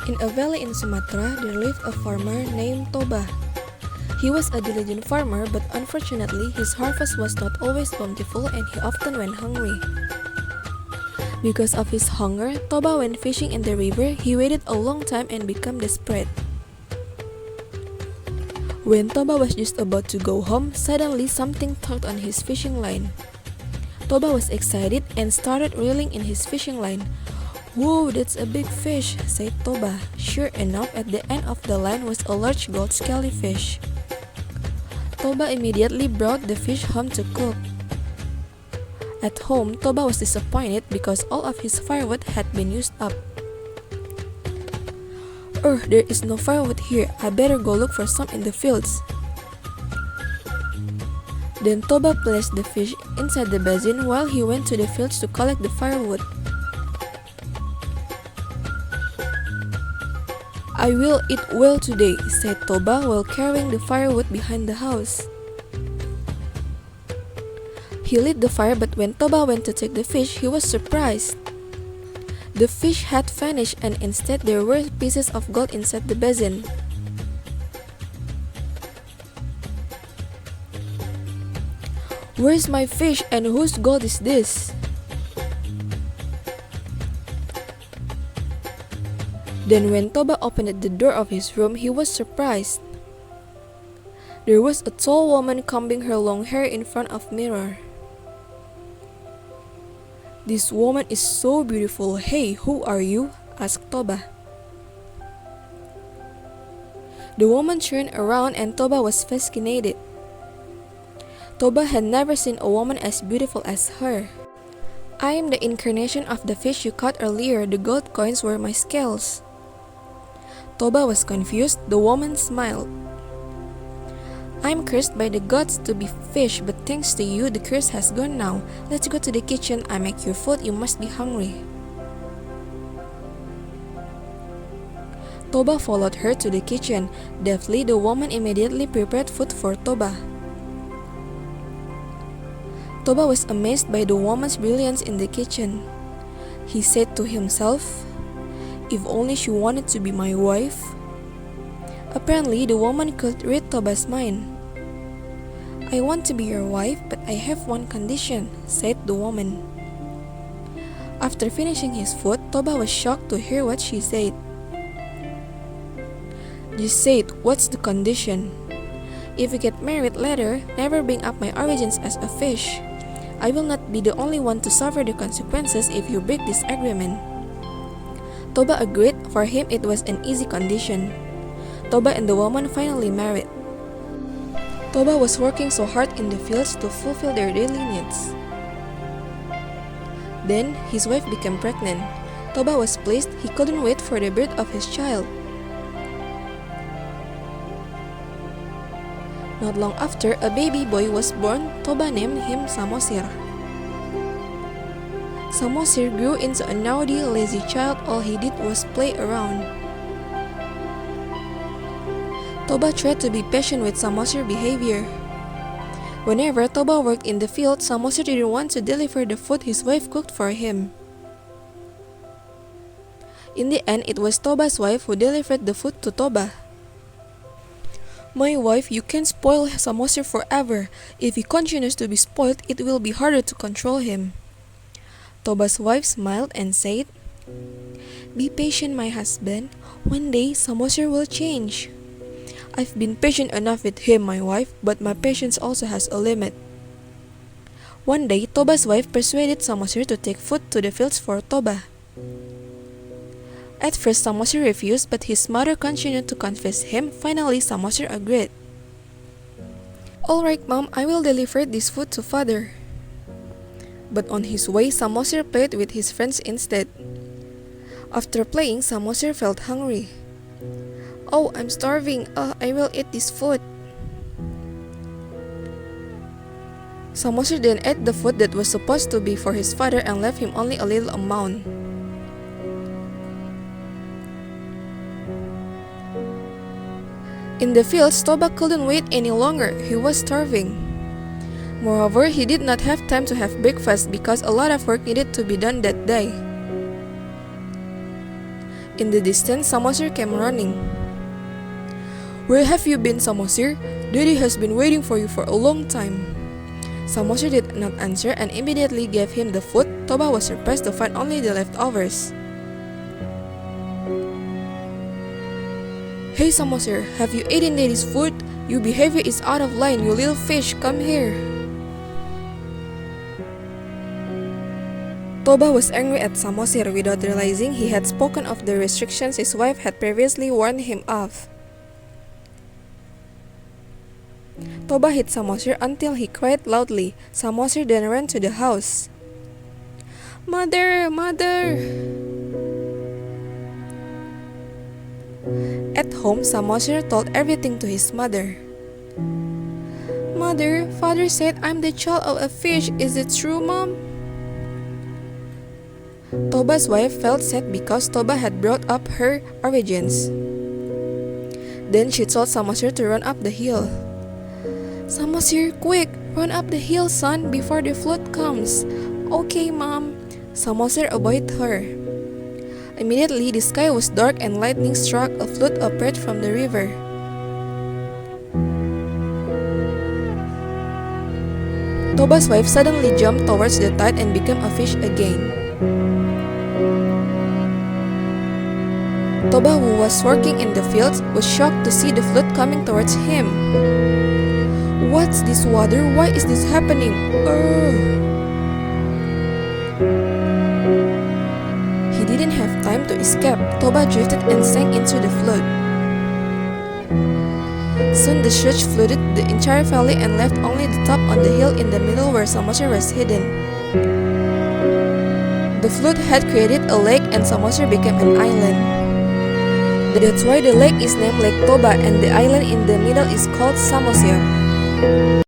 In a valley in Sumatra, there lived a farmer named Toba. He was a diligent farmer, but unfortunately, his harvest was not always bountiful and he often went hungry. Because of his hunger, Toba went fishing in the river. He waited a long time and became desperate. When Toba was just about to go home, suddenly something tugged on his fishing line. Toba was excited and started reeling in his fishing line. "Whoa, that's a big fish," said Toba. Sure enough, at the end of the line was a large gold scaly fish. Toba immediately brought the fish home to cook. At home, Toba was disappointed because all of his firewood had been used up. There is no firewood here. I better go look for some in the fields." Then Toba placed the fish inside the basin while he went to the fields to collect the firewood. "I will eat well today," said Toba while carrying the firewood behind the house. He lit the fire, but when Toba went to take the fish, he was surprised. The fish had vanished and instead there were pieces of gold inside the basin. "Where's my fish and whose gold is this?" Then when Toba opened the door of his room, he was surprised. There was a tall woman combing her long hair in front of a mirror. "This woman is so beautiful. Hey, who are you?" asked Toba. The woman turned around and Toba was fascinated. Toba had never seen a woman as beautiful as her. "I am the incarnation of the fish you caught earlier. The gold coins were my scales." Toba was confused. The woman smiled. "I'm cursed by the gods to be fish, but thanks to you, the curse has gone now. Let's go to the kitchen. I make your food. You must be hungry." Toba followed her to the kitchen. Deftly, the woman immediately prepared food for Toba. Toba was amazed by the woman's brilliance in the kitchen. He said to himself, "If only she wanted to be my wife." Apparently, the woman could read Toba's mind. "I want to be your wife, but I have one condition," said the woman. After finishing his food, Toba was shocked to hear what she said. "Just say it, what's the condition? If we get married later, never bring up my origins as a fish. I will not be the only one to suffer the consequences if you break this agreement." Toba agreed. For him, it was an easy condition. Toba and the woman finally married. Toba was working so hard in the fields to fulfill their daily needs. Then, his wife became pregnant. Toba was pleased. He couldn't wait for the birth of his child. Not long after, a baby boy was born. Toba named him Samosir. Samosir grew into a naughty, lazy child. All he did was play around. Toba tried to be patient with Samosir's behavior. Whenever Toba worked in the field, Samosir didn't want to deliver the food his wife cooked for him. In the end, it was Toba's wife who delivered the food to Toba. "My wife, you can't spoil Samosir forever. If he continues to be spoiled, it will be harder to control him." Toba's wife smiled and said, "Be patient, my husband. One day, Samosir will change." "I've been patient enough with him, my wife, but my patience also has a limit." One day, Toba's wife persuaded Samosir to take food to the fields for Toba. At first, Samosir refused, but his mother continued to convince him. Finally, Samosir agreed. "All right, Mom, I will deliver this food to Father." But on his way, Samosir played with his friends instead. After playing, Samosir felt hungry. "Oh, I'm starving. I will eat this food." Samosir then ate the food that was supposed to be for his father and left him only a little amount. In the fields, Toba couldn't wait any longer. He was starving. Moreover, he did not have time to have breakfast because a lot of work needed to be done that day. In the distance, Samosir came running. "Where have you been, Samosir? Daddy has been waiting for you for a long time." Samosir did not answer and immediately gave him the food. Toba was surprised to find only the leftovers. "Hey Samosir, have you eaten Daddy's food? Your behavior is out of line, you little fish, come here." Toba was angry at Samosir without realizing he had spoken of the restrictions his wife had previously warned him of. Toba hit Samosir until he cried loudly. Samosir then ran to the house. "Mother! Mother!" At home, Samosir told everything to his mother. "Mother, father said I'm the child of a fish. Is it true, Mom?" Toba's wife felt sad because Toba had brought up her origins. Then she told Samosir to run up the hill. "Samosir, quick! Run up the hill, son, before the flood comes." "Okay, Mom." Samosir obeyed her. Immediately, the sky was dark and lightning struck. A flood appeared from the river. Toba's wife suddenly jumped towards the tide and became a fish again. Toba, who was working in the fields, was shocked to see the flood coming towards him. "What's this water? Why is this happening? He didn't have time to escape. Toba drifted and sank into the flood. Soon the surge flooded the entire valley and left only the top on the hill in the middle where Samosir was hidden. The flood had created a lake and Samosir became an island. That's why the lake is named Lake Toba and the island in the middle is called Samosir.